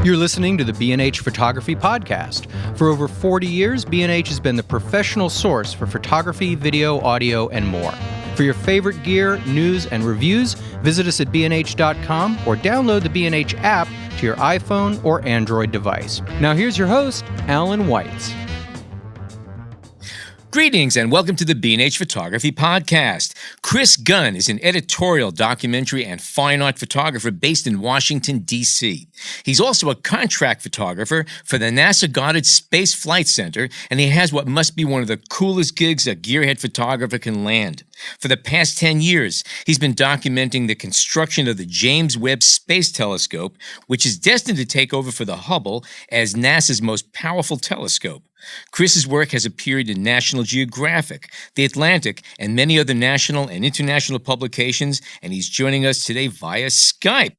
You're listening to the B&H Photography Podcast. For over 40 years, B&H has been the professional source for photography, video, audio, and more. For your favorite gear, news, and reviews, visit us at bnh.com or download the B&H app to your iPhone or Android device. Now here's your host, Alan Weitz. Greetings and welcome to the B&H Photography Podcast. Chris Gunn is an editorial, documentary, and fine art photographer based in Washington, D.C. He's also a contract photographer for the NASA Goddard Space Flight Center, and he has what must be one of the coolest gigs a gearhead photographer can land. For the past 10 years, he's been documenting the construction of the James Webb Space Telescope, which is destined to take over for the Hubble as NASA's most powerful telescope. Chris's work has appeared in National Geographic, The Atlantic, and many other national and international publications, and he's joining us today via Skype.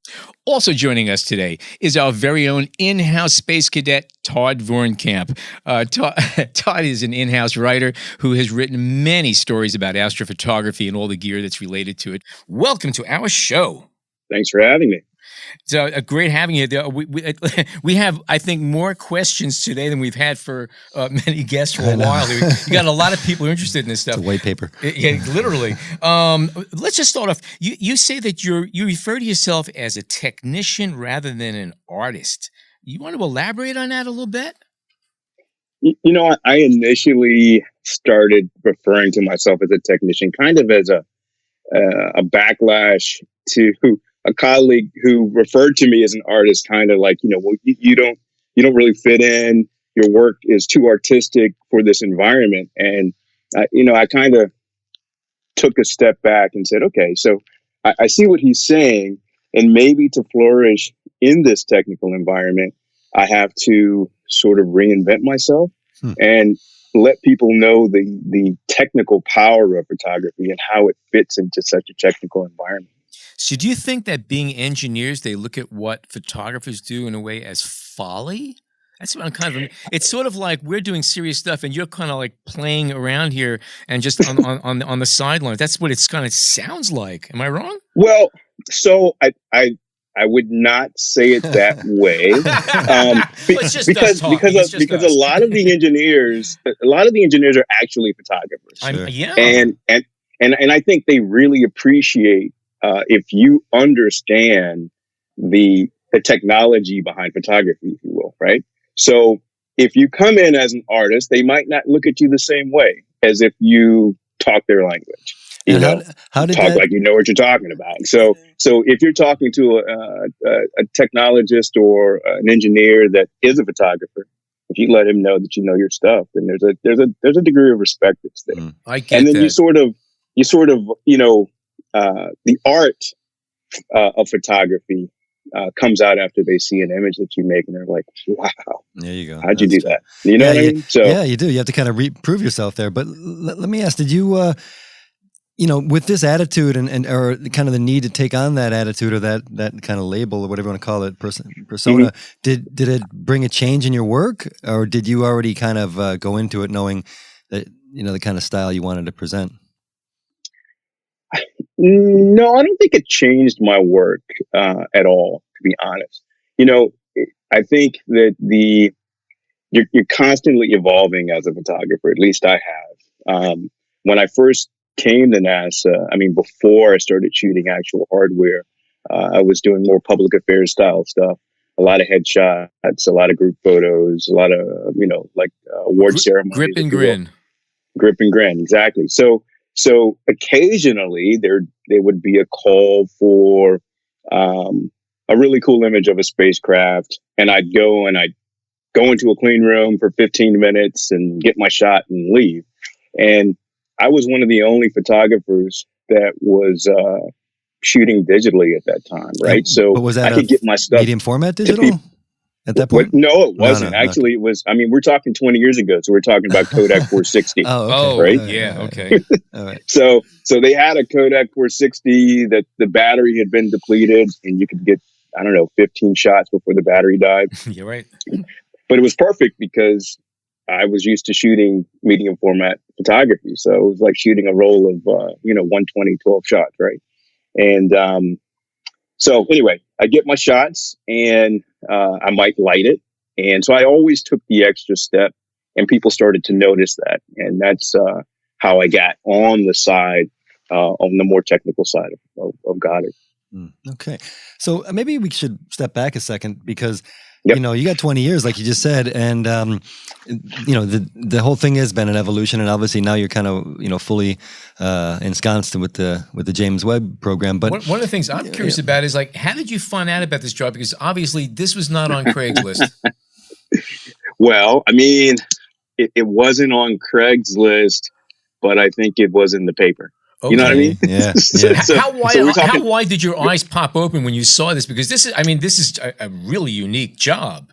Also joining us today is our very own in-house space cadet, Todd Vornkamp. Todd is an in-house writer who has written many stories about astrophotography and all the gear that's related to it. Welcome to our show. Thanks for having me. So great having you. We have, I think, more questions today than we've had for many guests for a while. You got a lot of people who are interested in this stuff. It's a white paper. Yeah, literally. Let's just start off. You say that you refer to yourself as a technician rather than an artist. You want to elaborate on that a little bit? You know, I initially started referring to myself as a technician, kind of as a backlash to a colleague who referred to me as an artist, kind of like, well, you don't really fit in. Your work is too artistic for this environment. And, I kind of took a step back and said, okay, so I see what he's saying. And maybe to flourish in this technical environment, I have to sort of reinvent myself and let people know the technical power of photography and how it fits into such a technical environment. So do you think that being engineers, they look at what photographers do in a way as folly? That's what I'm kind of. It's sort of like we're doing serious stuff, and you're kind of like playing around here and just on the sidelines. That's what it's kind of sounds like. Am I wrong? Well, so I would not say it that way, because a lot of the engineers are actually photographers. Sure. Yeah, and I think they really appreciate. If you understand the technology behind photography, if you will, right? So if you come in as an artist, they might not look at you the same way as if you talk their language. How did talk like you know what you're talking about. So if you're talking to a technologist or an engineer that is a photographer, if you let him know that you know your stuff, then there's a degree of respect that's there. I get and then that. you sort of the art of photography comes out after they see an image that you make, and they're like, "Wow, there you go. How'd you do that?" You know what I mean? So yeah, you do. You have to kind of prove yourself there. But let me ask: did you, with this attitude and or kind of the need to take on that attitude or that kind of label or whatever you want to call it, persona, did it bring a change in your work, or did you already kind of go into it knowing that the kind of style you wanted to present? No, I don't think it changed my work at all, to be honest. I think that you're constantly evolving as a photographer. At least I have. When I first came to NASA, before I started shooting actual hardware, I was doing more public affairs style stuff. A lot of headshots, a lot of group photos, a lot of award ceremonies. Grip and grin. Grip and grin, exactly. So occasionally there would be a call for a really cool image of a spacecraft, and I'd go into a clean room for 15 minutes and get my shot and leave. And I was one of the only photographers that was shooting digitally at that time, right? So but was that I could get my stuff medium format digital at that point? No, it wasn't. No. Actually, it was. We're talking 20 years ago, so we're talking about Kodak 460. Oh, okay. Right? Yeah, okay. All right. So they had a Kodak 460 that the battery had been depleted, and you could get 15 shots before the battery died. You're right. But it was perfect because I was used to shooting medium format photography, so it was like shooting a roll of 120 12 shots, right? And so anyway, I get my shots, and I might light it. And so I always took the extra step, and people started to notice that. And that's how I got on the side, on the more technical side of Goddard. Okay. So maybe we should step back a second because, Yep. you know, you got 20 years, like you just said, and, you know, the whole thing has been an evolution, and obviously now you're kind of, you know, fully ensconced with the James Webb program. But one of the things I'm curious about is, like, how did you find out about this job? Because obviously this was not on Craigslist. Well, I mean, it wasn't on Craigslist, but I think it was in the paper. Okay. You know what I mean? Yeah. How wide did your eyes pop open when you saw this? Because this is a really unique job.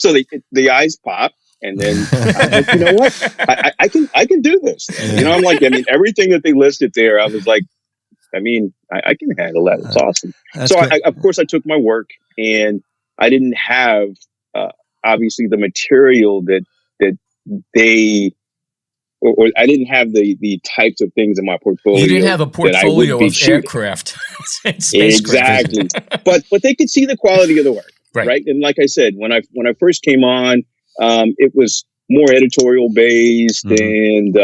So the eyes pop, and then I'm like, you know what? I can do this. You know, I'm like, I mean, everything that they listed there, I was like, I mean, I can handle that. It's awesome. So of course I took my work, and I didn't have obviously the material that they. Or I didn't have the types of things in my portfolio. You didn't have a portfolio of aircraft. Exactly. but they could see the quality of the work, right? And like I said, when I first came on, it was more editorial based, and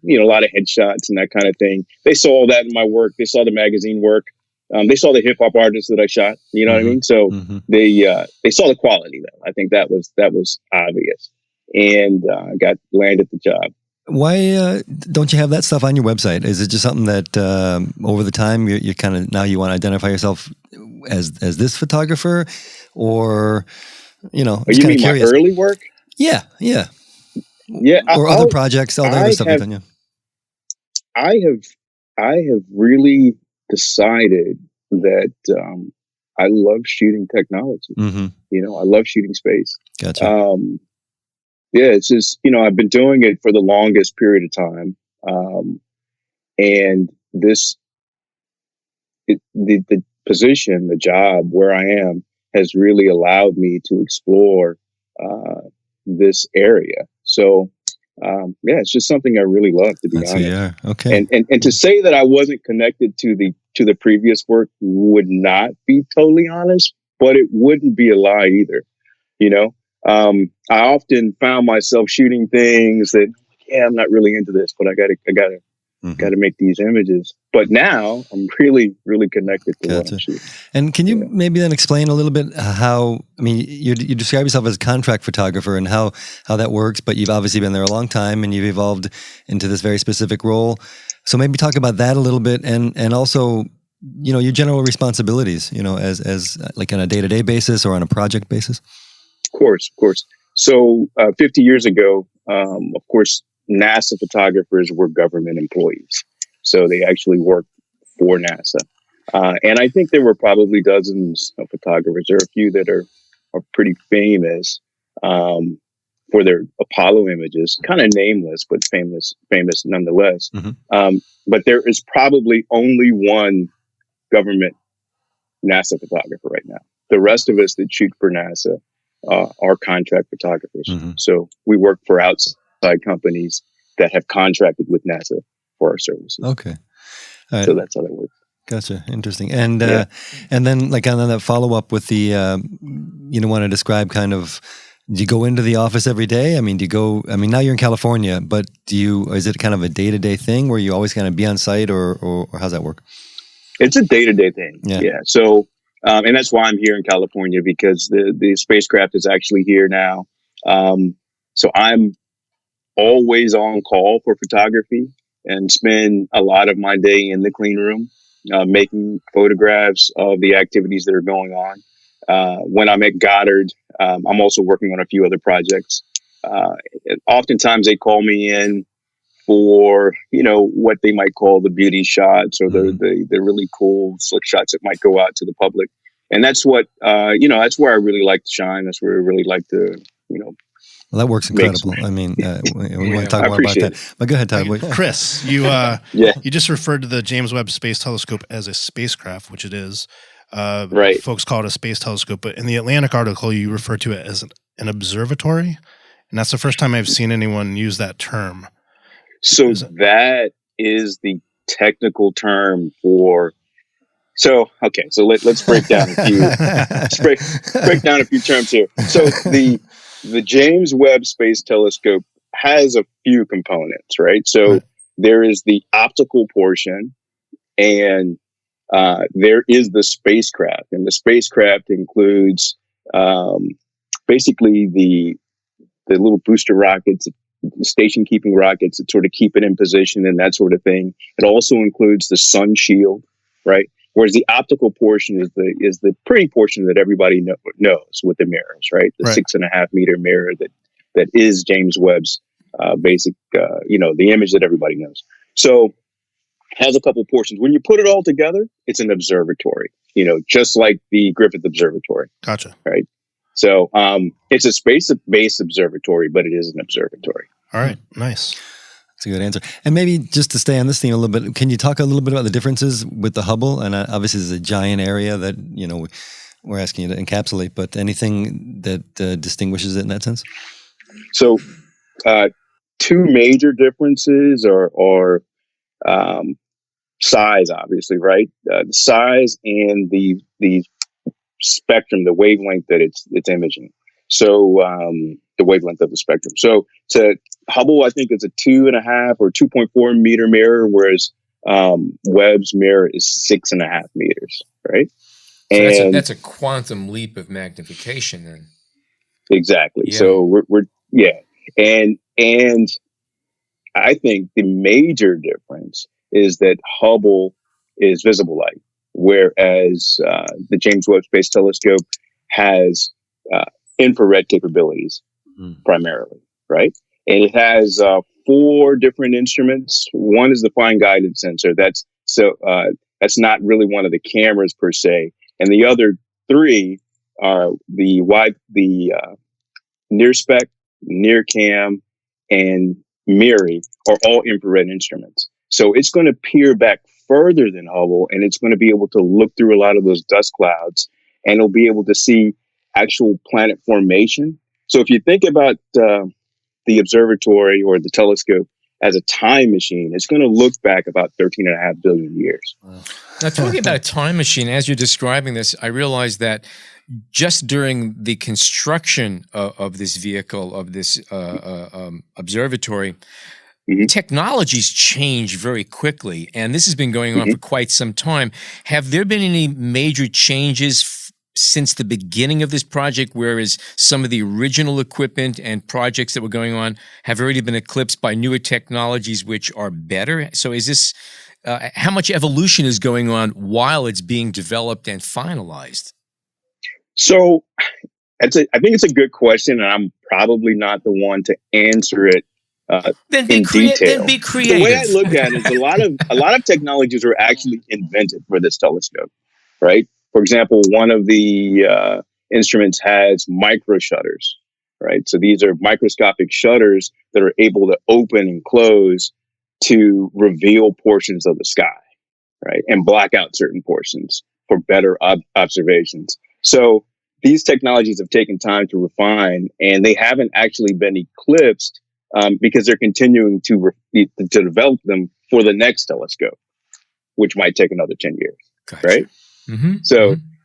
you know, a lot of headshots and that kind of thing. They saw all that in my work. They saw the magazine work. They saw the hip hop artists that I shot. You know what I mean? So they saw the quality though. I think that was obvious, and landed the job. Why don't you have that stuff on your website? Is it just something that over the time you kind of now you want to identify yourself as this photographer, or you know? You mean curious. My early work? Yeah. Or other projects, all the other stuff you've done. Yeah. I have really decided that I love shooting technology. You know, I love shooting space. Gotcha. Yeah, it's just, you know, I've been doing it for the longest period of time. And the position, the job where I am has really allowed me to explore this area. So, yeah, it's just something I really love, to be honest. Yeah. Okay. And to say that I wasn't connected to the previous work would not be totally honest, but it wouldn't be a lie either, you know? I often found myself shooting things that, yeah, I'm not really into this, but I gotta make these images. But now I'm really, really connected to what I'm shooting. And can you maybe then explain a little bit how, I mean, you describe yourself as a contract photographer and how that works, but you've obviously been there a long time and you've evolved into this very specific role. So maybe talk about that a little bit, and also, you know, your general responsibilities, you know, as like on a day-to-day basis or on a project basis. Of course. So 50 years ago, of course, NASA photographers were government employees. So they actually worked for NASA. And I think there were probably dozens of photographers. There are a few that are pretty famous for their Apollo images, kind of nameless, but famous nonetheless. But there is probably only one government NASA photographer right now. The rest of us that shoot for NASA are contract photographers. So we work for outside companies that have contracted with NASA for our services. Okay. All right. So that's how that works. Gotcha. Interesting. And and then like on that follow up with the, you know, want to describe kind of, do you go into the office every day? I mean, now you're in California, but is it kind of a day-to-day thing where you always kind of be on site, or how's that work? It's a day-to-day thing. Yeah. So, and that's why I'm here in California, because the spacecraft is actually here now. So I'm always on call for photography and spend a lot of my day in the clean room, making photographs of the activities that are going on. When I'm at Goddard, I'm also working on a few other projects. Oftentimes they call me in for, you know, what they might call the beauty shots, or the really cool slick shots that might go out to the public. And that's what, you know, that's where I really like to shine. That's where I really like to, you know. Well, that work's incredible. I mean, we want to talk more about that. But go ahead, Todd. Chris, you just referred to the James Webb Space Telescope as a spacecraft, which it is. Right. Folks call it a space telescope, but in the Atlantic article, you refer to it as an observatory. And that's the first time I've seen anyone use that term. So that is the technical term for So let's break down a few break down a few terms here. So the James Webb Space Telescope has a few components, right? So there is the optical portion, and there is the spacecraft, and the spacecraft includes basically the little booster rockets, station keeping rockets that sort of keep it in position and that sort of thing. It also includes the sun shield, right? Whereas the optical portion is the pretty portion that everybody knows with the mirrors, right? The 6.5 meter mirror that is James Webb's basic, the image that everybody knows. So has a couple portions. When you put it all together, it's an observatory, just like the Griffith Observatory. Gotcha. Right. So it's a space-based observatory, but it is an observatory. All right. Nice. That's a good answer. And maybe just to stay on this theme a little bit, can you talk a little bit about the differences with the Hubble? And obviously, it's a giant area that, we're asking you to encapsulate, but anything that distinguishes it in that sense? So two major differences are size, obviously, right? The size and the spectrum, the wavelength that it's imaging. So the wavelength of the spectrum. So to Hubble, I think it's a 2.5 or 2.4 meter mirror, whereas Webb's mirror is 6.5 meters, right? So and that's a quantum leap of magnification, then. Exactly. Yeah. So we're and I think the major difference is that Hubble is visible light, whereas the James Webb Space Telescope has infrared capabilities primarily, right? And it has 4 different instruments. One is the fine guided sensor. That's not really one of the cameras per se, and the other 3 are the near spec, near cam, and MIRI are all infrared instruments. So it's going to peer back further than Hubble, and it's going to be able to look through a lot of those dust clouds, and it'll be able to see actual planet formation. So if you think about the observatory or the telescope as a time machine, it's going to look back about 13.5 billion years. Wow. Now, talking about a time machine, as you're describing this, I realized that just during the construction of this vehicle, of this observatory, technologies change very quickly, and this has been going on for quite some time. Have there been any major changes since the beginning of this project, whereas some of the original equipment and projects that were going on have already been eclipsed by newer technologies which are better? So is this, how much evolution is going on while it's being developed and finalized? So I think it's a good question, and I'm probably not the one to answer it Then be creative. The way I look at it is a lot of technologies were actually invented for this telescope, right? For example, one of the instruments has micro shutters, right? So these are microscopic shutters that are able to open and close to reveal portions of the sky, right? And black out certain portions for better observations. So these technologies have taken time to refine, and they haven't actually been eclipsed because they're continuing to develop them for the next telescope, which might take another 10 years, gotcha. Right? Mm-hmm.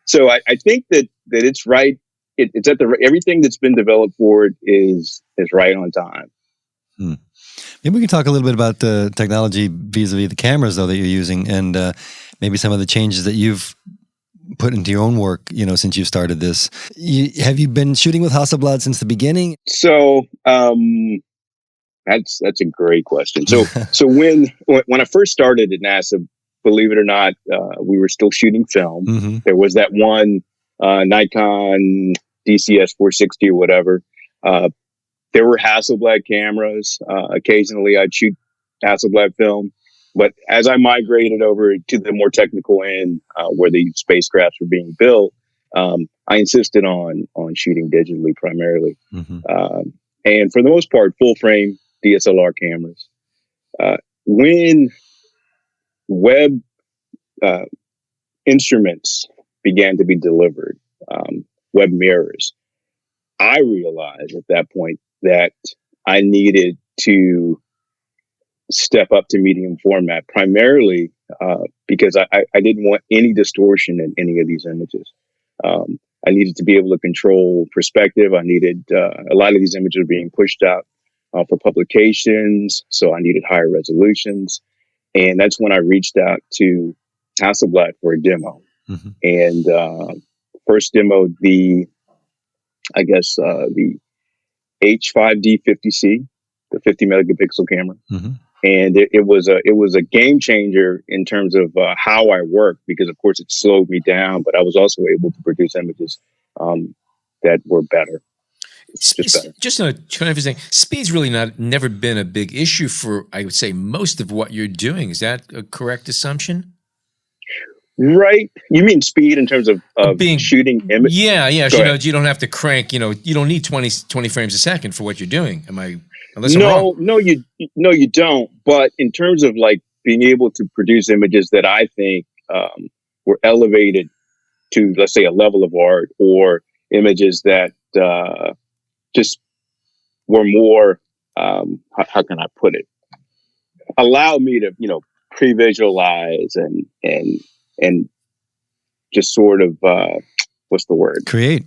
So I think that it's right. It's at everything that's been developed for it is right on time. Maybe we can talk a little bit about the technology vis-a-vis the cameras, though, that you're using, and maybe some of the changes that you've put into your own work, since you started this. Have you been shooting with Hasselblad since the beginning? So that's a great question. So when I first started at NASA, believe it or not, we were still shooting film. Mm-hmm. There was that one Nikon DCS 460 or whatever. There were Hasselblad cameras. Occasionally I'd shoot Hasselblad film. But as I migrated over to the more technical end, where the spacecrafts were being built, I insisted on shooting digitally primarily. Mm-hmm. And for the most part, full frame DSLR cameras. When Webb instruments began to be delivered, Webb mirrors, I realized at that point that I needed to step up to medium format, primarily because I didn't want any distortion in any of these images. I needed to be able to control perspective. I needed a lot of these images were being pushed out for publications, so I needed higher resolutions. And that's when I reached out to Hasselblad for a demo. Mm-hmm. And first demoed the H5D50C, the 50 megapixel camera. Mm-hmm. And it was a game changer in terms of how I work, because of course it slowed me down, but I was also able to produce images that were better. Just on a kind of thing, speed's really never been a big issue for, I would say, most of what you're doing. Is that a correct assumption? Right. You mean speed in terms of shooting images? Yeah. You don't have to crank. You don't need 20 frames a second for what you're doing. Am I? No, you don't. But in terms of like being able to produce images that I think were elevated to, let's say, a level of art, or images that just were more, how can I put it? Allow me to, pre-visualize and just sort of, what's the word? Create.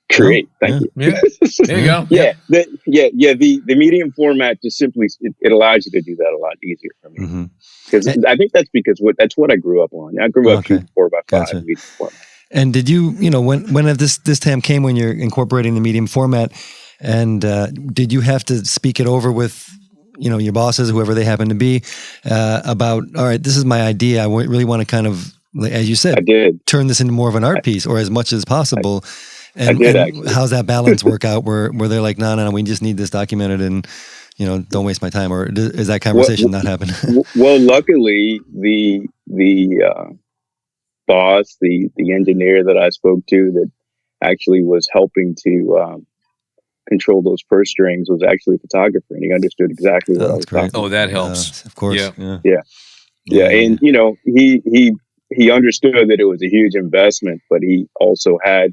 Thank you. Yeah. There you go. The medium format just simply, it allows you to do that a lot easier for me. Because I think that's because that's what I grew up on. I grew up shooting 4x5 medium format. And did you, when this time came when you're incorporating the medium format, and did you have to speak it over with, your bosses, whoever they happen to be, about, all right, this is my idea. I really want to kind of, as you said, turn this into more of an art piece, or as much as possible. And how's that balance work out where they're like, no, we just need this documented and, don't waste my time? Or is that conversation not happening? Well, luckily, the boss, the engineer that I spoke to that actually was helping to control those purse strings was actually a photographer, and he understood exactly what I was talking about. Oh, that helps. Of course. Yeah. And, he understood that it was a huge investment, but he also had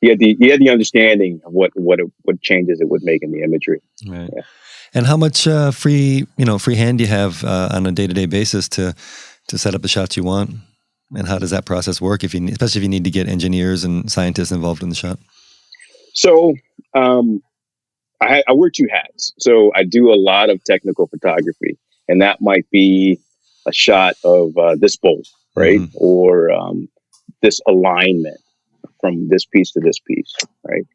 the understanding of what changes it would make in the imagery. Right. Yeah. And how much free hand do you have on a day-to-day basis to set up the shots you want? And how does that process work, especially if you need to get engineers and scientists involved in the shot? So I wear two hats. So I do a lot of technical photography, and that might be a shot of this bolt, right? Mm-hmm. Or this alignment from this piece to this piece, right?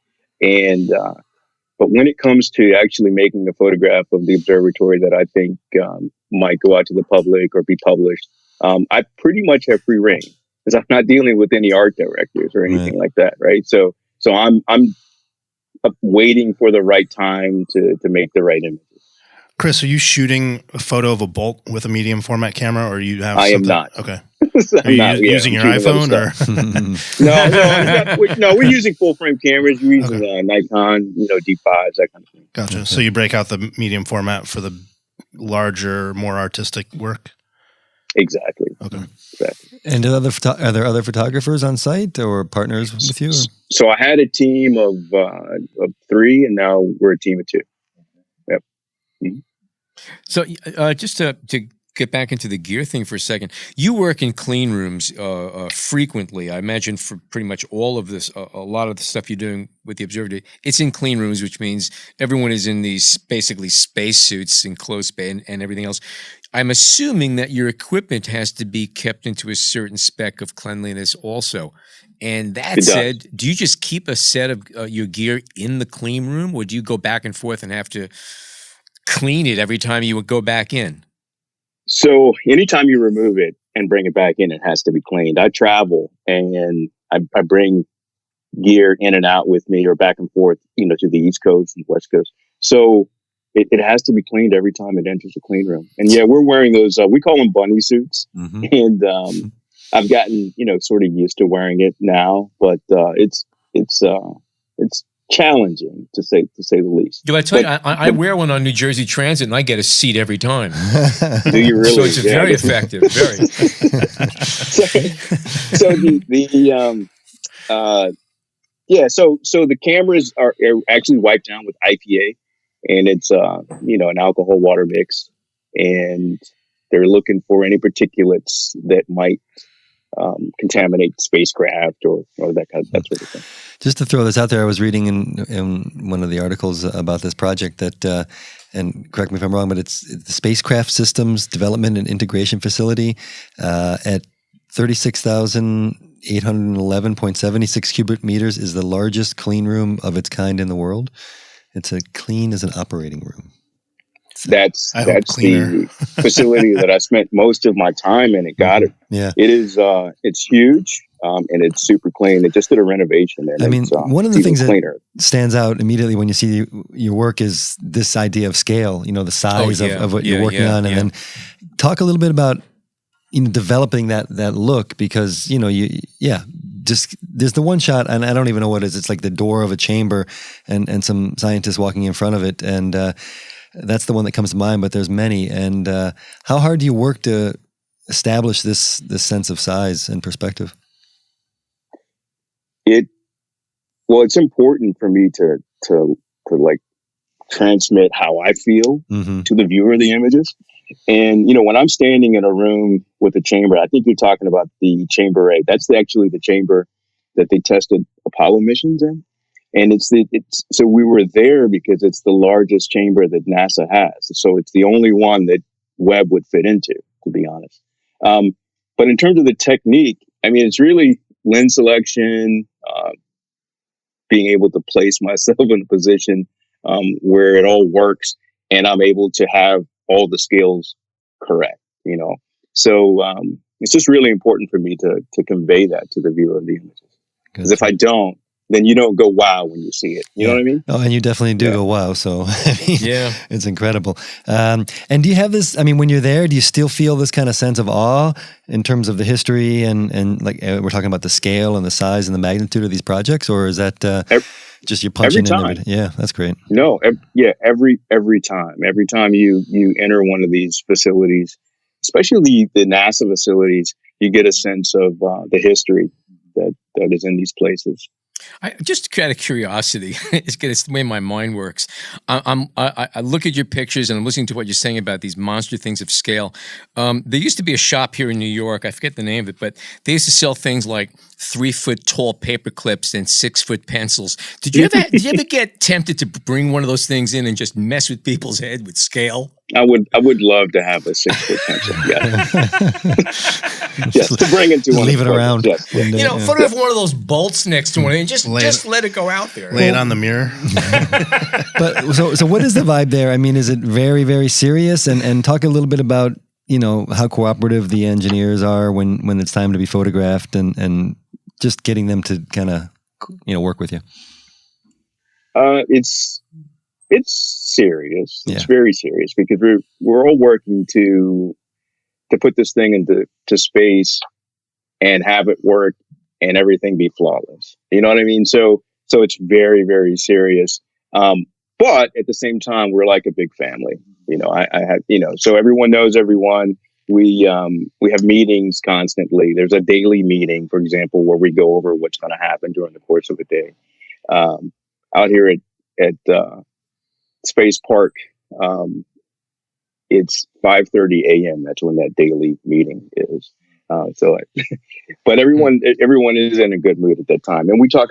And but when it comes to actually making a photograph of the observatory that I think might go out to the public or be published, I pretty much have free reign, because I'm not dealing with any art directors or anything like that, right? So I'm waiting for the right time to make the right images. Chris, are you shooting a photo of a bolt with a medium format camera, or you have? I am not. Okay. Are you using your iPhone or? No, we're using full frame cameras. We're using Nikon, D5s, that kind of thing. Gotcha. Okay. So you break out the medium format for the larger, more artistic work. Exactly. Okay. Exactly. And are there other photographers on site or partners with you? So I had a team of 3, and now we're a team of 2. Yep. Mm-hmm. So just to get back into the gear thing for a second, you work in clean rooms frequently. I imagine for pretty much all of this, a lot of the stuff you're doing with the observatory, it's in clean rooms, which means everyone is in these basically space suits, enclosed space, and everything else. I'm assuming that your equipment has to be kept into a certain spec of cleanliness also. And that said, do you just keep a set of your gear in the clean room, or do you go back and forth and have to clean it every time you would go back in? So anytime you remove it and bring it back in, it has to be cleaned. I travel and I bring gear in and out with me, or back and forth, to the East Coast and West Coast. So it has to be cleaned every time it enters the clean room. And we're wearing those, we call them bunny suits. Mm-hmm. And I've gotten, sort of used to wearing it now, but it's challenging to say the least. Do I tell you, I wear one on New Jersey Transit, and I get a seat every time. Do you really? So it's very effective. Very. So the cameras are actually wiped down with IPA, and it's an alcohol water mix, and They're looking for any particulates that might contaminate the spacecraft or that sort of thing. Just to throw this out there, I was reading in one of the articles about this project that, and correct me if I'm wrong, but it's the Spacecraft Systems Development and Integration Facility at 36,811.76 cubic meters is the largest clean room of its kind in the world. It's clean as an operating room. That's the facility that I spent most of my time in. Yeah, it is. It's huge, and it's super clean. They just did a renovation. And I mean, one of the things that stands out immediately when you see your work is this idea of scale. The size of what you're working on, and then talk a little bit about developing that look, because just there's the one shot, and I don't even know what it is. It's like the door of a chamber, and some scientists walking in front of it, and that's the one that comes to mind, but there's many. And how hard do you work to establish this sense of size and perspective? It's important for me to like transmit how I feel to the viewer of the images. And, when I'm standing in a room with a chamber, I think you're talking about the Chamber A. That's actually the chamber that they tested Apollo missions in. And so we were there because it's the largest chamber that NASA has. So it's the only one that Webb would fit into, to be honest. But in terms of the technique, I mean, it's really lens selection, being able to place myself in a position where it all works, and I'm able to have all the scales correct, So it's just really important for me to convey that to the viewer of the images. Because if I don't, then you don't go wow when you see it. You know what I mean? Oh, and you definitely do go wow. So, it's incredible. And do you have this, when you're there, do you still feel this kind of sense of awe in terms of the history and like we're talking about the scale and the size and the magnitude of these projects, or is that just you're punching in? Yeah, that's great. No, every time. Every time you enter one of these facilities, especially the NASA facilities, you get a sense of the history that is in these places. Just out of curiosity, it's the way my mind works. I look at your pictures and I'm listening to what you're saying about these monster things of scale. There used to be a shop here in New York. I forget the name of it, but they used to sell things like 3-foot tall paper clips and 6-foot pencils. Did you ever get tempted to bring one of those things in and just mess with people's head with scale? I would love to have a 6-foot pencil. Yes, to bring it to one. Leave it around. Yes. Photograph one of those bolts next to it and just let it go out there. Lay it on the mirror. But so what is the vibe there? I mean, is it very, very serious? And talk a little bit about how cooperative the engineers are when it's time to be photographed, and just getting them to kind of work with you. It's serious. It's very serious because we're all working to put this thing into space and have it work and everything be flawless. You know what I mean? So it's very, very serious. But at the same time, we're like a big family. I have, so everyone knows everyone. We have meetings constantly. There's a daily meeting, for example, where we go over what's going to happen during the course of a day. Out here at Space Park, it's 5:30 a.m. That's when that daily meeting is. But everyone is in a good mood at that time, and we talk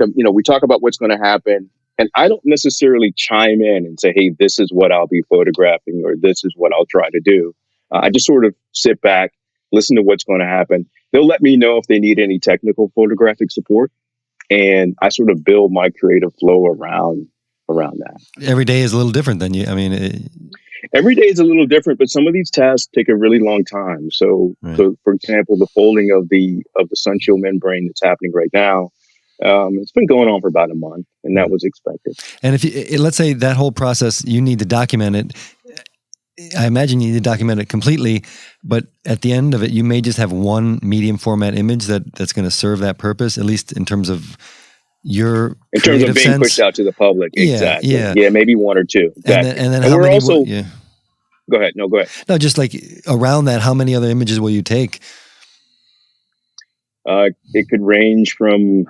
about what's going to happen. And I don't necessarily chime in and say, "Hey, this is what I'll be photographing," or "This is what I'll try to do." I just sort of sit back, listen to what's going to happen. They'll let me know if they need any technical photographic support, and I sort of build my creative flow around that. Every day is a little different than you. Every day is a little different, but some of these tasks take a really long time. So for example, the folding of the sun shield membrane that's happening right now, it's been going on for about a month, and that was expected. And if let's say that whole process, you need to document it. I imagine you need to document it completely, but at the end of it, you may just have one medium format image that's going to serve that purpose, at least in terms of your in terms of being pushed out to the public. Exactly. Yeah, maybe one or two. Exactly. And then how many? Go ahead. No, go ahead. No, just like around that, how many other images will you take? It could range from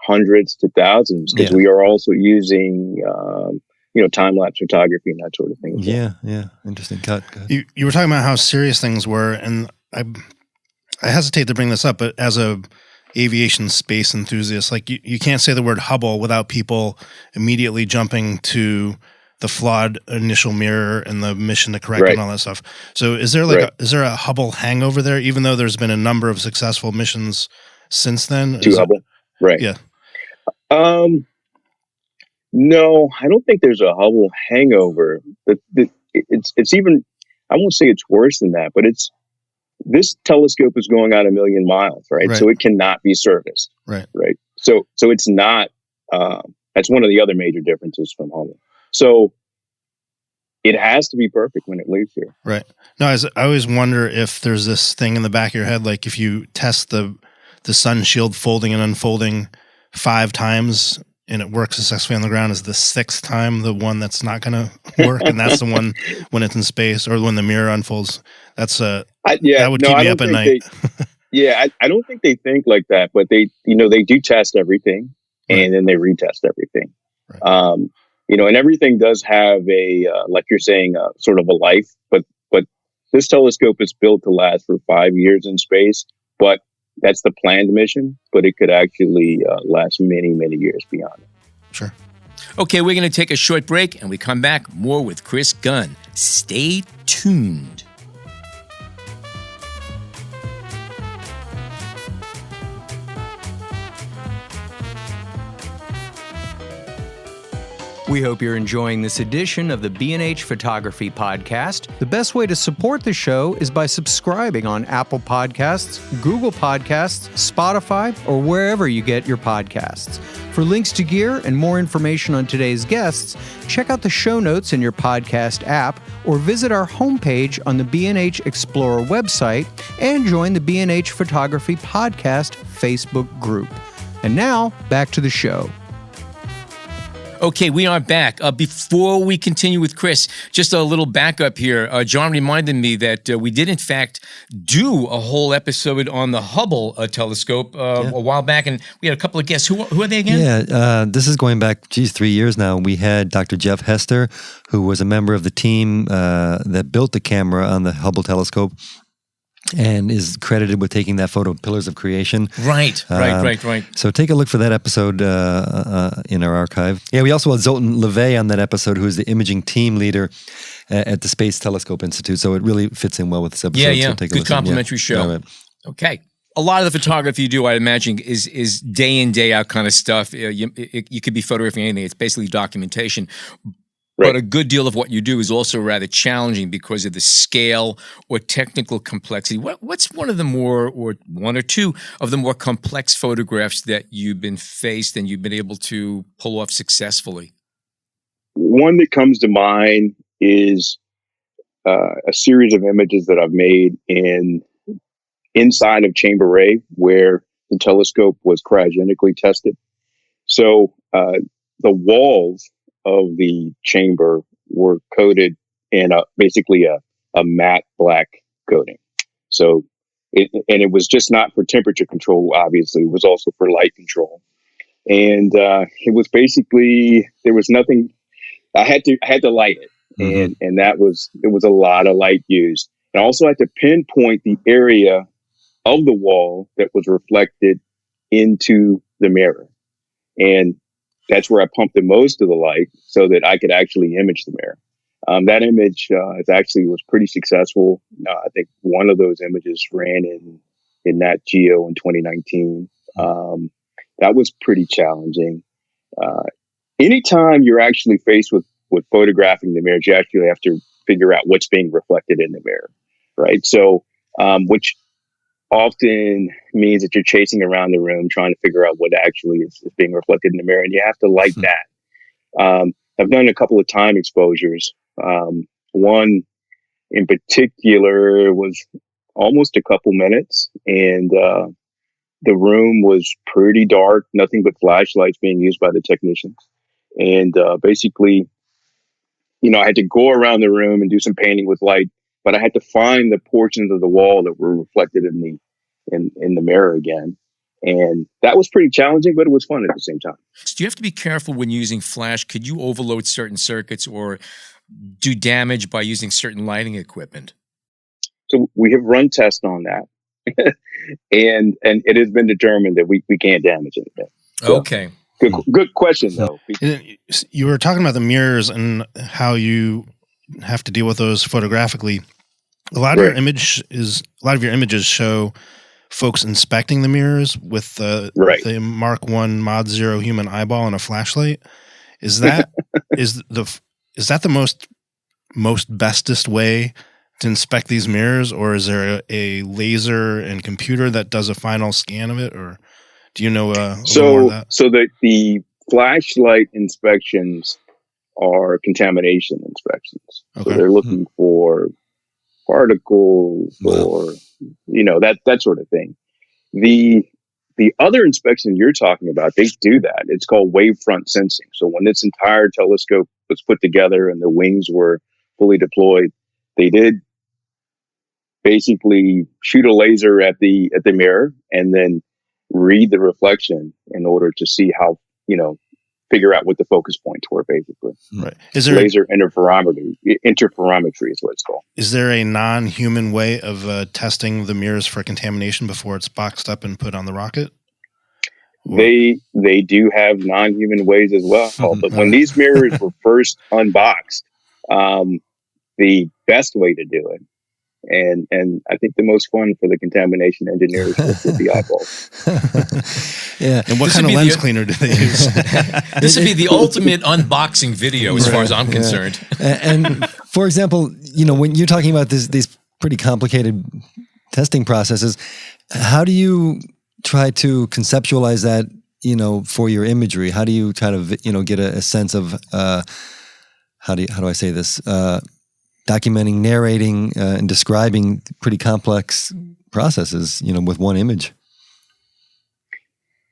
hundreds to thousands, because we are also using time-lapse photography and that sort of thing. Yeah. Interesting. Cut. You were talking about how serious things were, and I hesitate to bring this up, but as a aviation space enthusiast, like you can't say the word Hubble without people immediately jumping to the flawed initial mirror and the mission to correct and all that stuff. So is there is there a Hubble hangover there, even though there's been a number of successful missions since then? To Hubble? Right. Yeah. No, I don't think there's a Hubble hangover. It's even, I won't say it's worse than that, but this telescope is going out 1 million miles, right? So it cannot be serviced. Right. So it's not, that's one of the other major differences from Hubble. So it has to be perfect when it leaves here. Right. No, I always wonder if there's this thing in the back of your head, like if you test the sun shield folding and unfolding 5 times and it works successfully on the ground, is the 6th time the one that's not going to work? And that's the one when it's in space or when the mirror unfolds. That's that would keep me up at night. I don't think they think like that, but they do test everything and then they retest everything. Right. And everything does have a, like you're saying, sort of a life, but this telescope is built to last for 5 years in space, but that's the planned mission, but it could actually last many, many years beyond it. Sure. Okay, we're going to take a short break, and we come back more with Chris Gunn. Stay tuned. We hope you're enjoying this edition of the B&H Photography Podcast. The best way to support the show is by subscribing on Apple Podcasts, Google Podcasts, Spotify, or wherever you get your podcasts. For links to gear and more information on today's guests, check out the show notes in your podcast app or visit our homepage on the B&H Explorer website and join the B&H Photography Podcast Facebook group. And now, back to the show. Okay, we are back. Before we continue with Chris, just a little backup here. John reminded me that we did, in fact, do a whole episode on the Hubble telescope a while back, and we had a couple of guests. Who are they again? Yeah, this is going back, 3 years now. We had Dr. Jeff Hester, who was a member of the team that built the camera on the Hubble telescope, and is credited with taking that photo of Pillars of Creation. Right. So take a look for that episode in our archive. Yeah, we also had Zoltan LeVay on that episode, who is the imaging team leader at the Space Telescope Institute. So it really fits in well with this episode. Yeah. So take a good complimentary show. Right. Okay. A lot of the photography you do, I imagine, is day in, day out kind of stuff. You could be photographing anything. It's basically documentation. Right. But a good deal of what you do is also rather challenging because of the scale or technical complexity. What's one of the more, or one or two of the more complex photographs that you've been faced and you've been able to pull off successfully? One that comes to mind is a series of images that I've made inside of Chamber A, where the telescope was cryogenically tested. So the walls of the chamber were coated in basically a matte black coating. So it was just not for temperature control, obviously. It was also for light control. And it was basically, there was nothing, I had to light it. Mm-hmm. And it was a lot of light used. And I also had to pinpoint the area of the wall that was reflected into the mirror. And that's where I pumped the most of the light so that I could actually image the mirror. That image was pretty successful. I think one of those images ran in Nat Geo in 2019. That was pretty challenging. Anytime you're actually faced with photographing the mirror, you actually have to figure out what's being reflected in the mirror, right? So, which often means that you're chasing around the room trying to figure out what actually is being reflected in the mirror, and you have to light that. I've done a couple of time exposures. One in particular was almost a couple minutes, and the room was pretty dark, nothing but flashlights being used by the technicians. And basically, I had to go around the room and do some painting with light, but I had to find the portions of the wall that were reflected in the mirror again. And that was pretty challenging, but it was fun at the same time. Do you have to be careful when using flash? Could you overload certain circuits or do damage by using certain lighting equipment? So we have run tests on that. and it has been determined that we can't damage anything. So, okay. Good question, though. You were talking about the mirrors and how you have to deal with those photographically. A lot of your images show folks inspecting the mirrors with the Mark I Mod 0 human eyeball and a flashlight. Is that the most bestest way to inspect these mirrors, or is there a laser and computer that does a final scan of it, or do you know more of that? So the flashlight inspections are contamination inspections. Okay. So they're looking for particles or that sort of thing. The other inspection you're talking about, they do that. It's called wavefront sensing. So when this entire telescope was put together and the wings were fully deployed, they did basically shoot a laser at the mirror and then read the reflection in order to see how, figure out what the focus points were, basically. Right. Is there laser interferometry is what it's called. Is there a non-human way of testing the mirrors for contamination before it's boxed up and put on the rocket? Or? They do have non-human ways as well. But when these mirrors were first unboxed, the best way to do it, and I think the most fun for the contamination engineers was with the eyeballs. Yeah. And what kind of lens cleaner do they use? This would be the ultimate unboxing video as far as I'm concerned. And for example, when you're talking about these pretty complicated testing processes, how do you try to conceptualize that, for your imagery? How do you try to, get a sense of, how do I say this? Documenting, narrating, and describing pretty complex processes, with one image.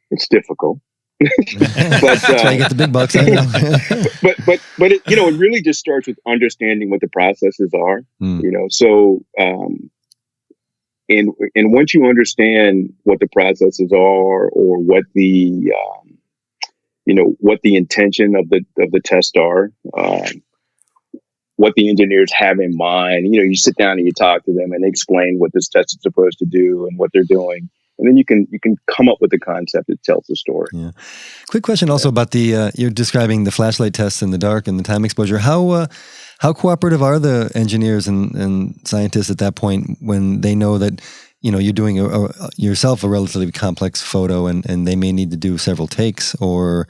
It's difficult, but that's why you get the big bucks. I know. but it really just starts with understanding what the processes are. So and once you understand what the processes are, or what the what the intention of the test are. What the engineers have in mind. You sit down and you talk to them and they explain what this test is supposed to do and what they're doing. And then you can come up with a concept that tells the story. Yeah. Quick question also about the, you're describing the flashlight tests in the dark and the time exposure. How cooperative are the engineers and scientists at that point when they know that, you're doing yourself a relatively complex photo and they may need to do several takes, or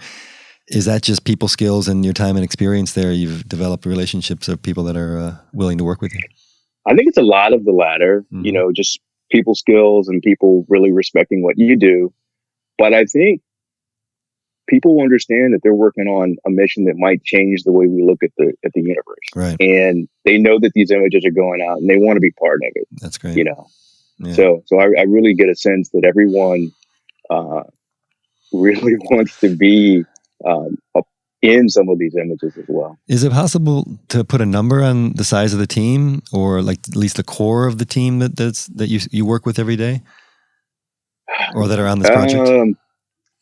is that just people skills and your time and experience there? You've developed relationships of people that are willing to work with you? I think it's a lot of the latter, just people skills and people really respecting what you do. But I think people understand that they're working on a mission that might change the way we look at the universe. Right. And they know that these images are going out and they want to be part of it. That's great. Yeah. So I really get a sense that everyone really wants to be in some of these images as well. Is it possible to put a number on the size of the team, or like at least the core of the team that you work with every day, or that are on this project?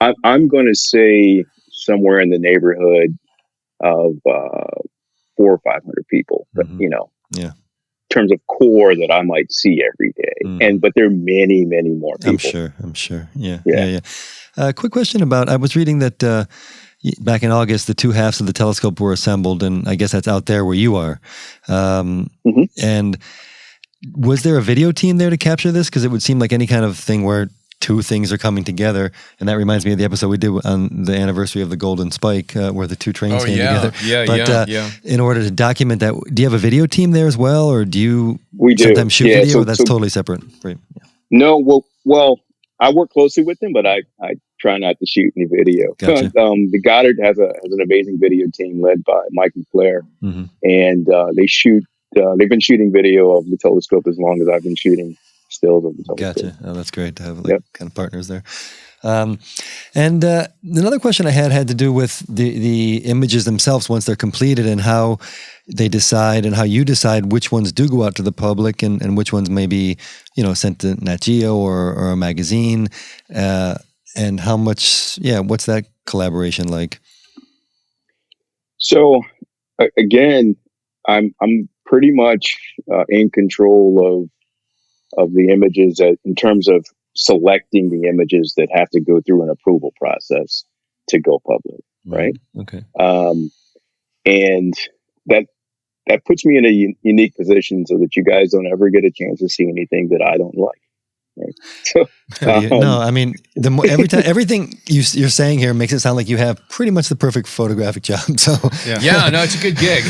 I'm going to say somewhere in the neighborhood of 400 or 500 people. But in terms of core that I might see every day, but there are many, many more people. I'm sure. Yeah. Quick question about, I was reading that back in August, the two halves of the telescope were assembled, and I guess that's out there where you are. And was there a video team there to capture this? Because it would seem like any kind of thing where two things are coming together, and that reminds me of the episode we did on the anniversary of the Golden Spike, where the two trains came together. Yeah. In order to document that, do you have a video team there as well, or do you sometimes shoot video? So, that's totally separate. Right. Yeah. No, well, I work closely with them, but I try not to shoot any video. Gotcha. The Goddard has an amazing video team led by Mike and Claire, and they shoot. They've been shooting video of the telescope as long as I've been shooting stills of the telescope. Gotcha. Oh, that's great to have kind of partners there. And another question I had to do with the images themselves once they're completed, and how they decide and how you decide which ones do go out to the public and which ones may be, sent to Nat Geo or a magazine. and how much? Yeah, what's that collaboration like? So again, I'm pretty much in control of the images in terms of selecting the images that have to go through an approval process to go public, right? Okay. And that puts me in a unique position so that you guys don't ever get a chance to see anything that I don't like. Right? So, no, I mean, everything you're saying here makes it sound like you have pretty much the perfect photographic job. So no, it's a good gig.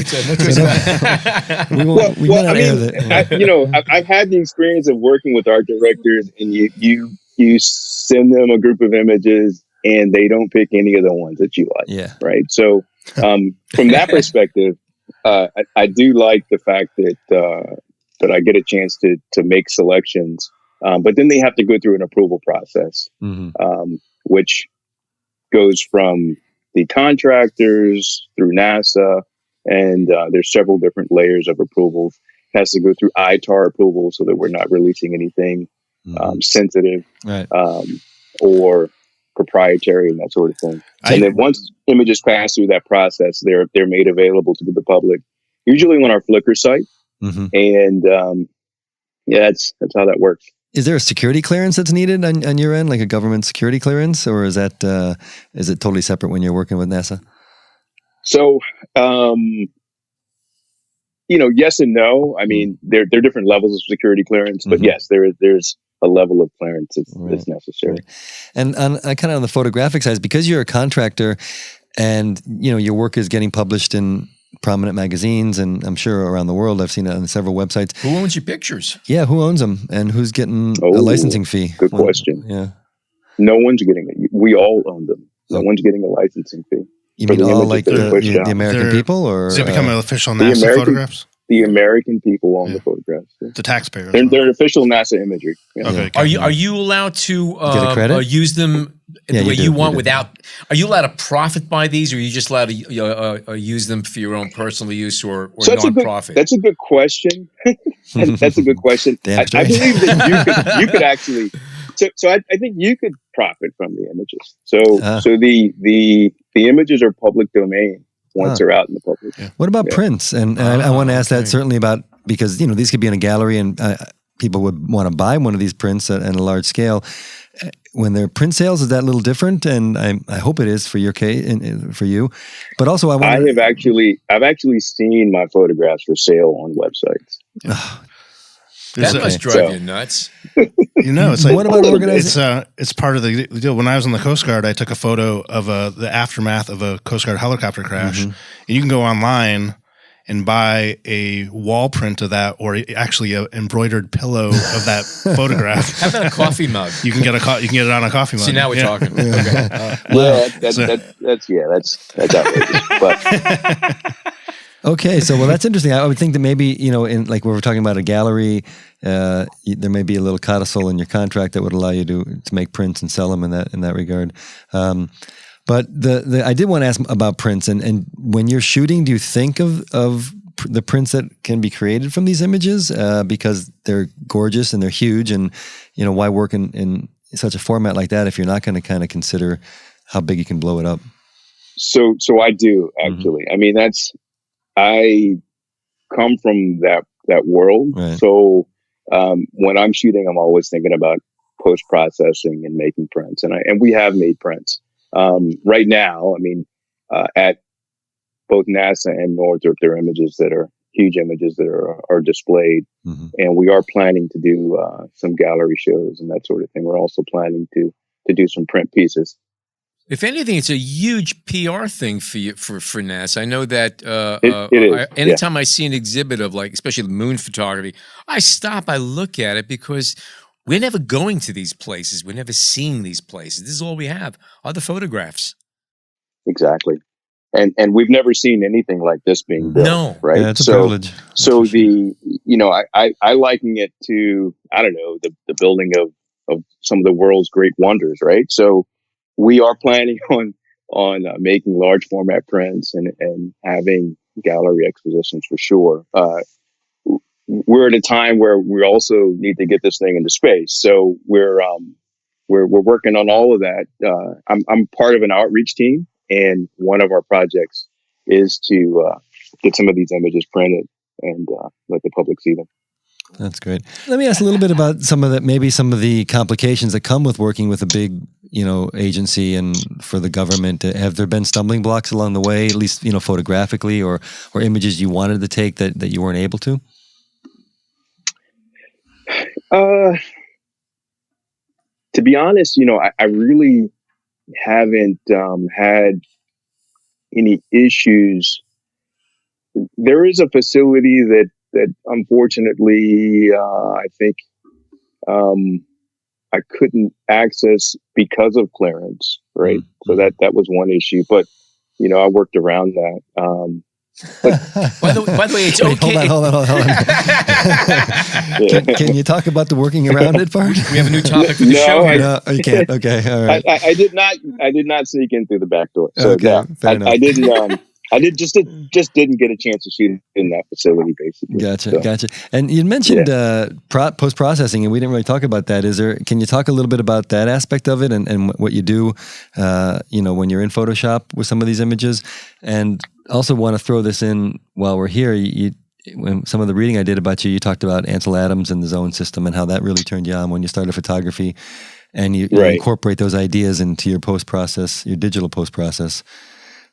I've had the experience of working with art directors, and you send them a group of images, and they don't pick any of the ones that you like. Yeah. Right. So, from that perspective, I do like the fact that I get a chance to make selections. But then they have to go through an approval process, which goes from the contractors through NASA, and there's several different layers of approvals. It has to go through ITAR approval so that we're not releasing anything sensitive or proprietary and that sort of thing. And then once images pass through that process, they're made available to the public, usually on our Flickr site. And that's how that works. Is there a security clearance that's needed on your end, like a government security clearance, or is it totally separate when you're working with NASA? So, yes and no. I mean, there are different levels of security clearance, but yes, there's a level of clearance that's necessary. Right. And kind of on the photographic side, because you're a contractor, and your work is getting published in prominent magazines, and I'm sure around the world. I've seen it on several websites. Who owns your pictures? Yeah, who owns them, and who's getting a licensing fee? Good question. Yeah, no one's getting it. We all own them. No one's getting a licensing fee. You mean all like the American people, or does it become official NASA photographs? The American people own the photographs. Yeah. The taxpayers. They're official NASA imagery. Yeah. Okay. Are you allowed to get a credit? Use them the way you want without? Are you allowed to profit by these, or are you just allowed to use them for your own personal use or non-profit? That's a good question. That's a good question. I believe that you could actually. So I think you could profit from the images. So the images are public domain once they're out in the public. Yeah. What about prints? And I want to ask that certainly about, because these could be in a gallery, and people would want to buy one of these prints at a large scale. When they're print sales, is that a little different? And I hope it is for your case and for you. But also, I've actually seen my photographs for sale on websites. That must drive you nuts. It's like, what about organizing? It's part of the deal. When I was on the Coast Guard, I took a photo of the aftermath of a Coast Guard helicopter crash, and you can go online and buy a wall print of that, or actually an embroidered pillow of that photograph. How about a coffee mug? You can get it on a coffee mug. See, now we're talking. That's outrageous. But okay, so that's interesting. I would think that maybe in like we were talking about a gallery, there may be a little codicil in your contract that would allow you to make prints and sell them in that regard. But I did want to ask about prints, and when you're shooting, do you think of the prints that can be created from these images because they're gorgeous and they're huge, and why work in such a format like that if you're not going to kind of consider how big you can blow it up? So I do actually. I mean, I come from that world. Right. So when I'm shooting, I'm always thinking about post-processing and making prints, and we have made prints. Right now, I mean, at both NASA and Northrop, there are images that are huge images that are displayed, and we are planning to do some gallery shows and that sort of thing. We're also planning to do some print pieces. If anything, it's a huge PR thing for you, for NASA. I know that it is. Anytime I see an exhibit of, like, especially the moon photography, I stop, I look at it, because we're never going to these places. We're never seeing these places. This is all we have, are the photographs. Exactly. And we've never seen anything like this being built. No. Right. Yeah, it's a privilege. So I liken it to, I don't know, the building of some of the world's great wonders. Right. So we are planning on making large format prints and having gallery expositions for sure. We're at a time where we also need to get this thing into space. So we're we're working on all of that. I'm part of an outreach team, and one of our projects is to get some of these images printed and let the public see them. That's great. Let me ask a little bit about some of the complications that come with working with a big, agency and for the government. Have there been stumbling blocks along the way, at least, photographically or images you wanted to take that you weren't able to? To be honest, I really haven't had any issues. There is a facility that unfortunately I think I couldn't access because of clearance, right? Mm-hmm. So that was one issue, but I worked around that. By the way, it's okay. Hold on. Can you talk about the working around it part? We have a new topic for the show here. No, you can't. Okay, all right. I did not sneak in through the back door. So okay, fair enough. I didn't. Just didn't get a chance to shoot in that facility, basically. Gotcha. And you mentioned post-processing, and we didn't really talk about that. Can you talk a little bit about that aspect of it and what you do, when you're in Photoshop with some of these images? And also want to throw this in while we're here. When some of the reading I did about you talked about Ansel Adams and the zone system and how that really turned you on when you started photography, and you incorporate those ideas into your post-process, your digital post-process.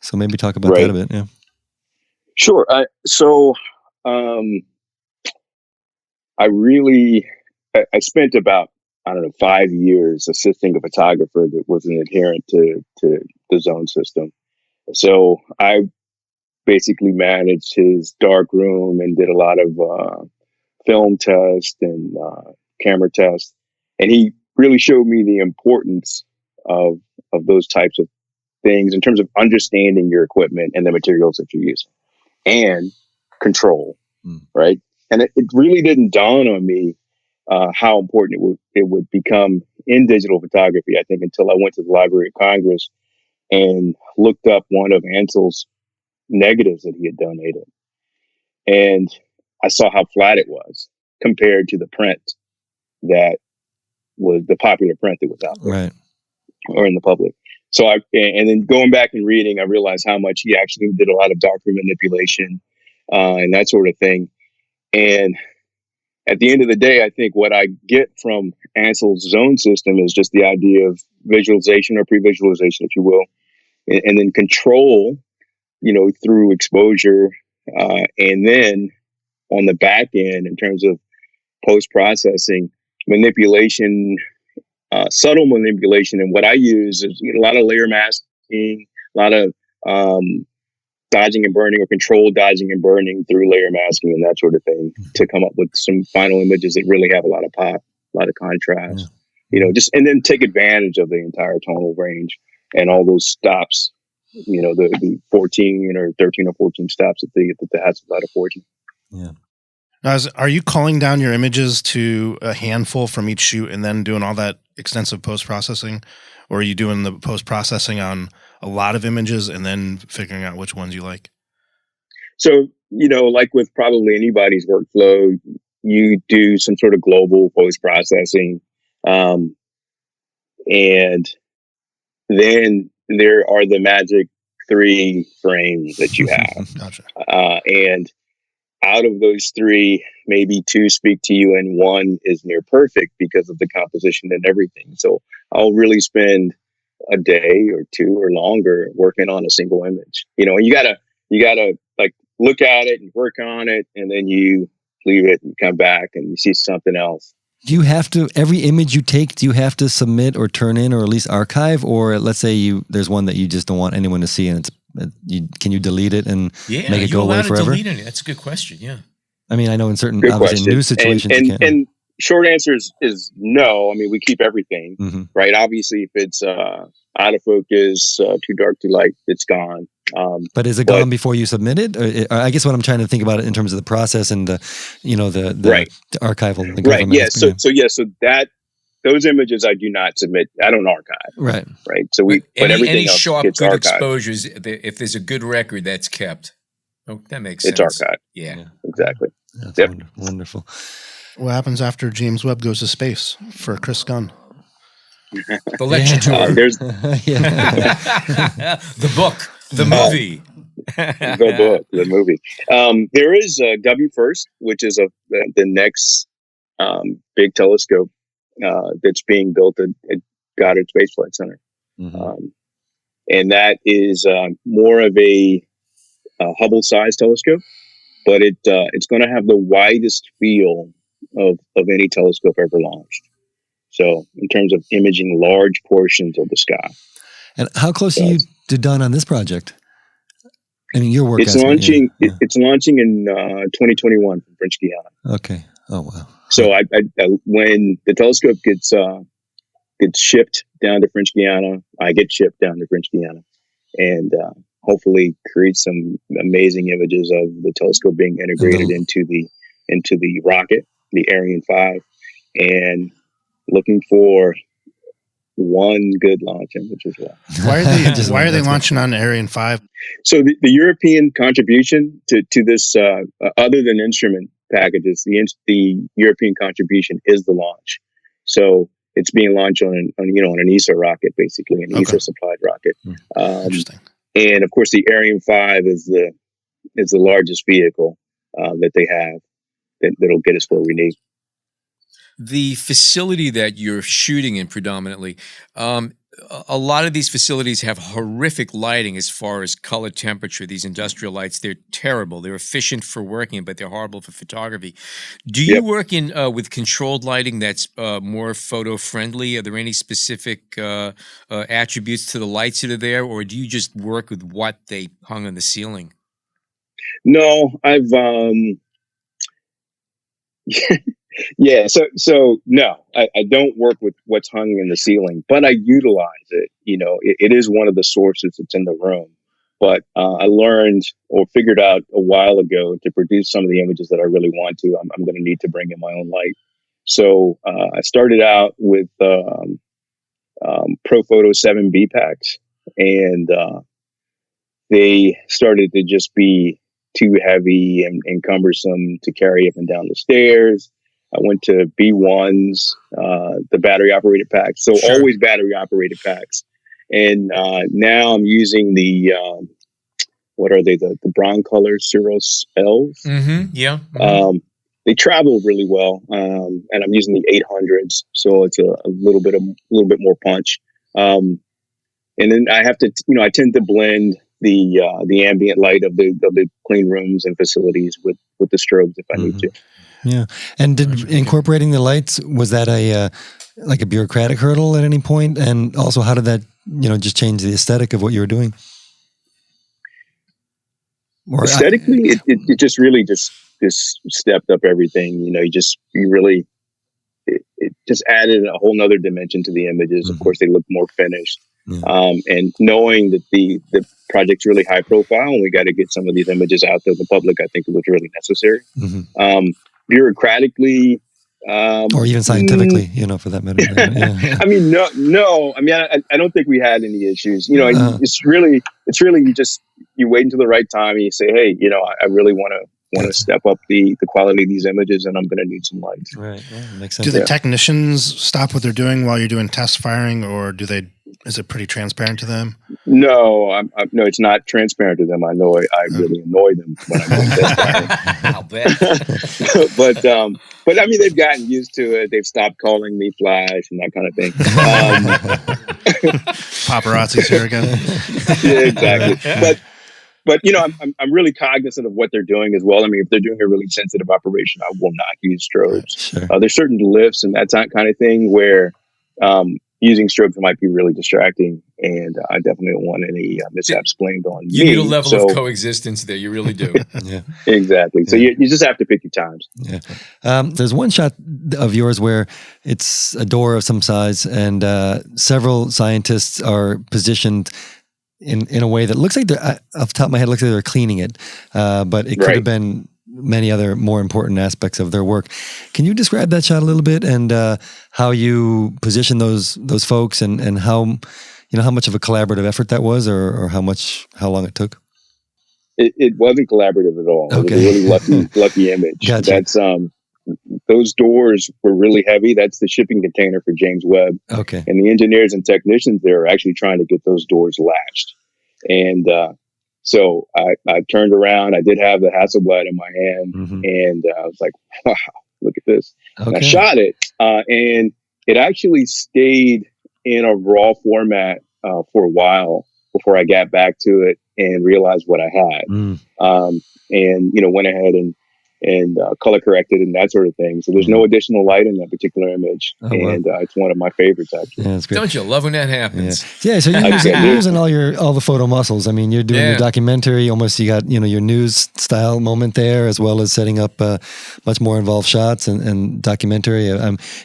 So maybe talk about that a bit. Yeah. Sure. I spent about, 5 years assisting a photographer that was an adherent to the zone system. So I basically managed his dark room and did a lot of film tests and camera tests. And he really showed me the importance of those types of things in terms of understanding your equipment and the materials that you're using and control, right? And it really didn't dawn on me how important it would become in digital photography, I think, until I went to the Library of Congress and looked up one of Ansel's negatives that he had donated. And I saw how flat it was compared to the print that was the popular print that was out there, right, or in the public. So and then going back and reading, I realized how much he actually did a lot of darkroom manipulation and that sort of thing. And at the end of the day, I think what I get from Ansel's zone system is just the idea of visualization or pre-visualization, if you will, and then control, through exposure. And then on the back end, in terms of post-processing, manipulation, subtle manipulation. And what I use is a lot of layer masking, a lot of dodging and burning, or controlled dodging and burning through layer masking and that sort of thing, to come up with some final images that really have a lot of pop, a lot of contrast, and then take advantage of the entire tonal range and all those stops, the 14 or 13 or 14 stops that the Hasselblad affords. Yeah. Now, are you calling down your images to a handful from each shoot and then doing all that extensive post-processing? Or are you doing the post-processing on a lot of images and then figuring out which ones you like? So, like with probably anybody's workflow, you do some sort of global post-processing. And then there are the magic 3 frames that you have. Gotcha. And out of those 3, maybe 2 speak to you and 1 is near perfect because of the composition and everything. So I'll really spend a day or 2 or longer working on a single image. And you gotta like look at it and work on it, and then you leave it and come back and you see something else. Do you have to, every image you take, do you have to submit or turn in or at least archive? Or let's say there's one that you just don't want anyone to see, and can you delete it and make it go away forever? Delete it? That's a good question. Yeah. I mean, I know in certain obviously new situations and short answer is no. I mean, we keep everything, right? Obviously, if it's out of focus, too dark, too light, it's gone. But is it gone before you submit it? Or I guess what I'm trying to think about it in terms of the process and the archival. The right. Yeah. So that those images I do not submit. I don't archive. Right. Right. So everything any else sharp, gets good archived. exposures. If there's a good record, that's kept. Oh, that makes sense. It's archived. Yeah. Exactly. That's wonderful. What happens after James Webb goes to space for Chris Gunn? The lecture tour. There's the book, the movie. The book, the movie. There is W First, which is the next big telescope that's being built at Goddard Space Flight Center. Mm-hmm. And that is more of a Hubble-sized telescope, but it's going to have the widest field of any telescope ever launched. So in terms of imaging large portions of the sky. And how close are you to done on this project? I mean, your work. It's launching. It's launching in 2021 from French Guiana. Okay. Oh wow. So I when the telescope gets shipped down to French Guiana, I get shipped down to French Guiana, and hopefully create some amazing images of the telescope being integrated into the rocket, the Ariane 5, and looking for one good launch image as well. Why are they launching on Ariane 5? So the European contribution to this, other than instrument packages, the European contribution is the launch. So it's being launched on an ESA rocket, basically an ESA supplied rocket. Interesting. And of course, the Ariane 5 is the largest vehicle that they have that'll get us where we need. The facility that you're shooting in predominantly, a lot of these facilities have horrific lighting as far as color temperature. These industrial lights, they're terrible. They're efficient for working, but they're horrible for photography. Do you work in with controlled lighting that's more photo friendly? Are there any specific attributes to the lights that are there, or do you just work with what they hung on the ceiling? No, I've yeah. So no, I don't work with what's hung in the ceiling, but I utilize it. It is one of the sources that's in the room. But I learned or figured out a while ago to produce some of the images that I really want to, I'm going to need to bring in my own light. So I started out with ProPhoto 7B packs, and they started to just be too heavy and cumbersome to carry up and down the stairs. I went to B1s, the battery operated packs. So always battery operated packs. And now I'm using the, what are they? The brown color Cirrus L's. Mm-hmm. Yeah. Mm-hmm. They travel really well. And I'm using the 800s. So it's a little bit more punch. And then I have to, I tend to blend the ambient light of the clean rooms and facilities with the strobes if I need to. Yeah. And did incorporating the lights, was that a bureaucratic hurdle at any point? And also, how did that, just change the aesthetic of what you were doing? Or aesthetically, it just really just stepped up everything. It just added a whole nother dimension to the images. Of course, they look more finished. And knowing that the project's really high profile and we got to get some of these images out to the public, I think it was really necessary. Bureaucratically, or even scientifically, for that matter. Yeah. I mean, no. I mean, I don't think we had any issues. It's really you wait until the right time and you say, hey, I really want to step up the quality of these images, and I'm going to need some lights. Right. Yeah, makes sense. Do the technicians stop what they're doing while you're doing test firing, or is it pretty transparent to them? No, no, it's not transparent to them. I know I really annoy them when I'm doing test firing. I'll bet. But I mean, they've gotten used to it. They've stopped calling me Flash and that kind of thing. Paparazzi's here again. Yeah, exactly. But I'm really cognizant of what they're doing as well. I mean, if they're doing a really sensitive operation, I will not use strobes. Sure. There's certain lifts and that kind of thing where using strobes might be really distracting, and I definitely don't want any mishaps blamed on me. You need a level of coexistence there. You really do. Yeah, exactly. So you just have to pick your times. Yeah. There's one shot of yours where it's a door of some size, and several scientists are positioned in a way that looks like they're, off the top of my head, looks like they're cleaning it, but it could have been many other more important aspects of their work. Can you describe that shot a little bit, and how you position those folks, and how how much of a collaborative effort that was, or how long it took? It wasn't collaborative at all. Okay. It was a really lucky image. Gotcha. That's those doors were really heavy. That's the shipping container for James Webb. Okay. And the engineers and technicians there are actually trying to get those doors latched. And so I turned around. I did have the Hasselblad in my hand, and I was like, wow, look at this. Okay. And I shot it, and it actually stayed in a raw format for a while before I got back to it and realized what I had. And, went ahead and color corrected and that sort of thing. So there's no additional light in that particular image. It's one of my favorites, actually. Yeah, that's great. Don't you love when that happens? Yeah, so you're using all the photo muscles. I mean, you're doing your documentary, almost you got, your news style moment there, as well as setting up much more involved shots and documentary.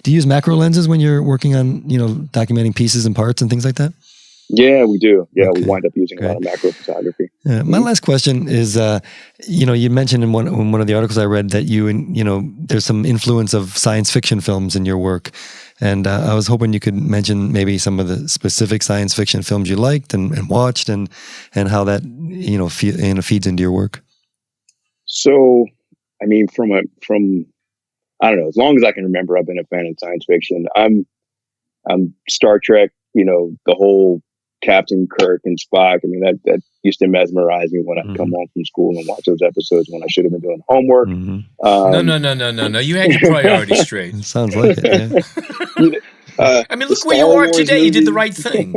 Do you use macro lenses when you're working on, documenting pieces and parts and things like that? Yeah, we do. Yeah, we wind up using a lot of macro photography. My last question is, you mentioned in one of the articles I read that there's some influence of science fiction films in your work. And I was hoping you could mention maybe some of the specific science fiction films you liked and watched and how that, feeds into your work. So, I mean, from I don't know, as long as I can remember, I've been a fan of science fiction. I'm Star Trek, the whole Captain Kirk and Spock. I mean, that used to mesmerize me when I'd come home from school and watch those episodes when I should have been doing homework. No. You had your priorities straight. Sounds like it. Yeah. I mean, look where you are today. Movies. You did the right thing.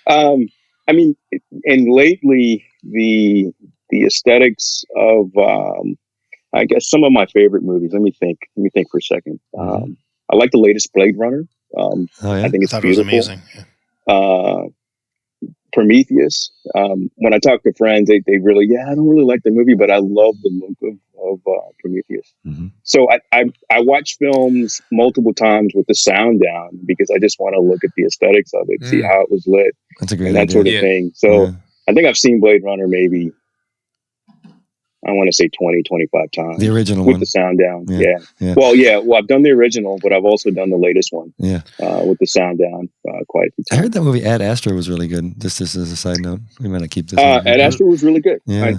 I mean, and lately the aesthetics of, I guess some of my favorite movies. Let me think for a second. I like the latest Blade Runner. I think it's beautiful. It was amazing. Prometheus. When I talk to friends, they really, I don't really like the movie, but I love the look of Prometheus. So I watch films multiple times with the sound down because I just want to look at the aesthetics of it, see how it was lit, that's a great and that idea. sort of thing. So I think I've seen Blade Runner maybe, I want to say 20, 25 times. The original with one. the sound down. Yeah. Well, I've done the original, but I've also done the latest one. With the sound down quite a few times. I heard that movie Ad Astra was really good. Just as a side note, we might not keep this. Ad Astra was really good. I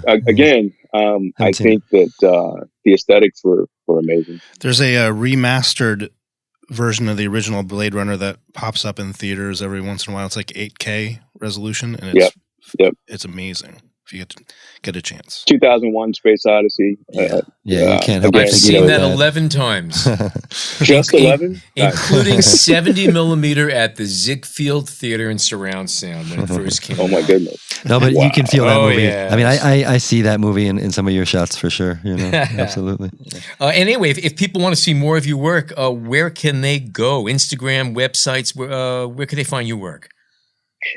think that the aesthetics were amazing. There's a remastered version of the original Blade Runner that pops up in theaters every once in a while. It's like 8K resolution, and it's amazing. If you get a chance. 2001 Space Odyssey. You can't help I've seen that 11 times. Just 11? Including 70 millimeter at the Ziegfeld Theater and surround sound when it first came out. Oh my goodness. No, but you can feel that movie. Yes. I mean, I see that movie in some of your shots for sure. Absolutely. Anyway, if people want to see more of your work, where can they go? Instagram, websites, where can they find your work?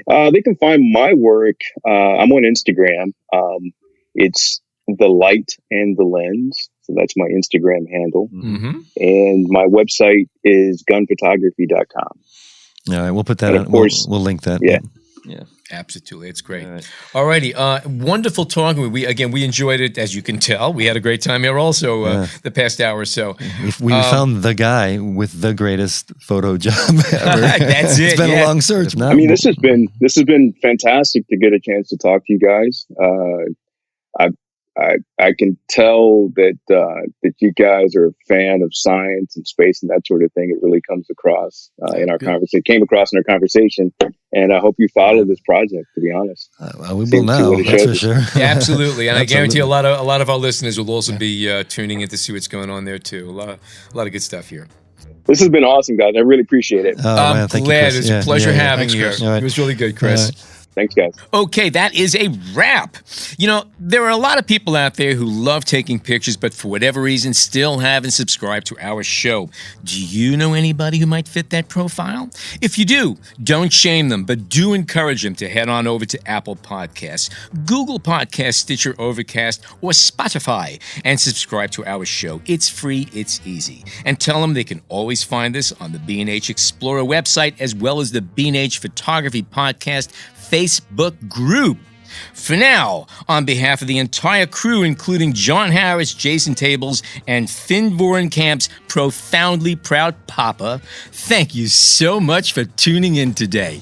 They can find my work. I'm on Instagram. It's The Light and the Lens. So that's my Instagram handle. And my website is gunphotography.com. All right. We'll put that on. We'll link that. Yeah. Absolutely. It's great. All righty. Wonderful talking. We enjoyed it, as you can tell. We had a great time here also the past hour or so. We found the guy with the greatest photo job ever. That's it. It's been a long search. I mean, this has been fantastic to get a chance to talk to you guys. I can tell that you guys are a fan of science and space and that sort of thing. It really comes across in our conversation. It came across in our conversation, and I hope you follow this project. To be honest, we will now. That's for sure. Yeah, absolutely, and I guarantee a lot of our listeners will also be tuning in to see what's going on there too. A lot of good stuff here. This has been awesome, guys. I really appreciate it. I'm glad. It was a pleasure having you here. It was really good, Chris. Thanks, guys. Okay, that is a wrap. There are a lot of people out there who love taking pictures, but for whatever reason still haven't subscribed to our show. Do you know anybody who might fit that profile? If you do, don't shame them, but do encourage them to head on over to Apple Podcasts, Google Podcasts, Stitcher, Overcast, or Spotify and subscribe to our show. It's free, it's easy. And tell them they can always find us on the B&H Explorer website as well as the B&H Photography Podcast Facebook group. For now, on behalf of the entire crew, including John Harris, Jason Tables, and Finn Vorenkamp's profoundly proud papa, thank you so much for tuning in today.